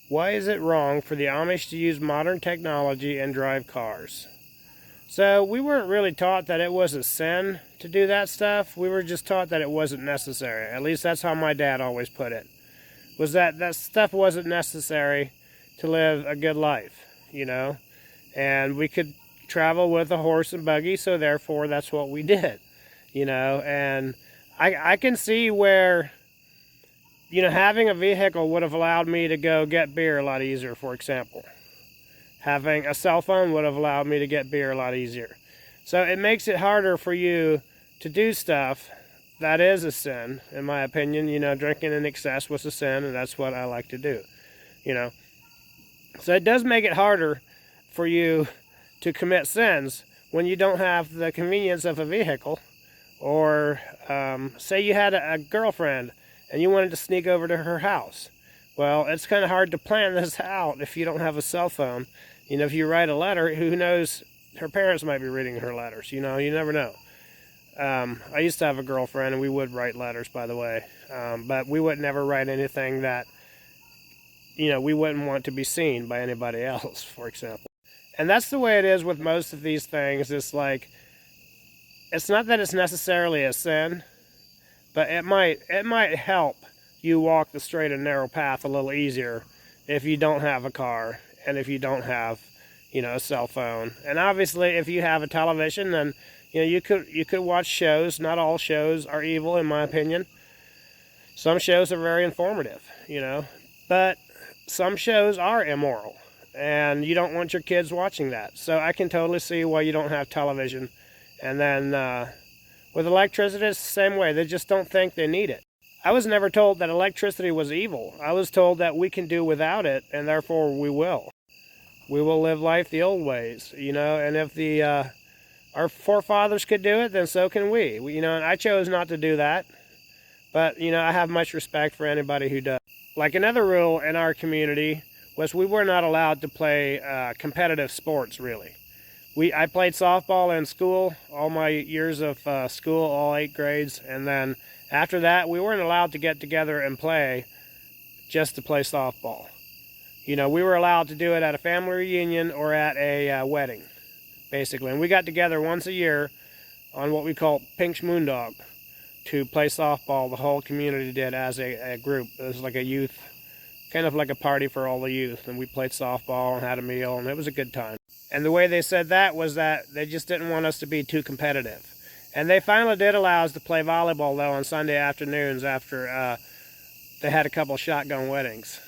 Why is it wrong for the Amish to use modern technology and drive cars? So we weren't really taught that it was a sin to do that stuff. We were just taught that it wasn't necessary. At least that's how my dad always put it. Was that stuff wasn't necessary to live a good life, you know? And we could travel with a horse and buggy, so therefore that's what we did, you know? And I can see where, you know, having a vehicle would have allowed me to go get beer a lot easier, for example. Having a cell phone would have allowed me to get beer a lot easier. So it makes it harder for you to do stuff that is a sin, in my opinion. You know, drinking in excess was a sin, and that's what I like to do, you know. So it does make it harder for you to commit sins when you don't have the convenience of a vehicle. Or say you had a girlfriend and you wanted to sneak over to her house. Well, it's kind of hard to plan this out if you don't have a cell phone. You know, if you write a letter, who knows, her parents might be reading her letters. You know, you never know. I used to have a girlfriend, and we would write letters, by the way. But we would never write anything that, you know, we wouldn't want to be seen by anybody else, for example. And that's the way it is with most of these things. It's like, it's not that it's necessarily a sin, but it might help you walk the straight and narrow path a little easier if you don't have a car and if you don't have, you know, a cell phone. And obviously, if you have a television, then, you know, you could watch shows. Not all shows are evil, in my opinion. Some shows are very informative, you know, but some shows are immoral, and you don't want your kids watching that. So I can totally see why you don't have television. And then with electricity, it's the same way. They just don't think they need it. I was never told that electricity was evil. I was told that we can do without it, and therefore we will. We will live life the old ways, you know. And if our forefathers could do it, then so can we. You know, and I chose not to do that. But, you know, I have much respect for anybody who does. Like, another rule in our community was we were not allowed to play competitive sports, really. I played softball in school, all my years of school, all 8 grades, and then after that, we weren't allowed to get together and play just to play softball. You know, we were allowed to do it at a family reunion or at a wedding, basically. And we got together once a year on what we call Pink's Moondog to play softball. The whole community did as a group. It was like a youth, kind of like a party for all the youth. And we played softball and had a meal, and it was a good time. And the way they said that was that they just didn't want us to be too competitive. And they finally did allow us to play volleyball, though, on Sunday afternoons after they had a couple shotgun weddings.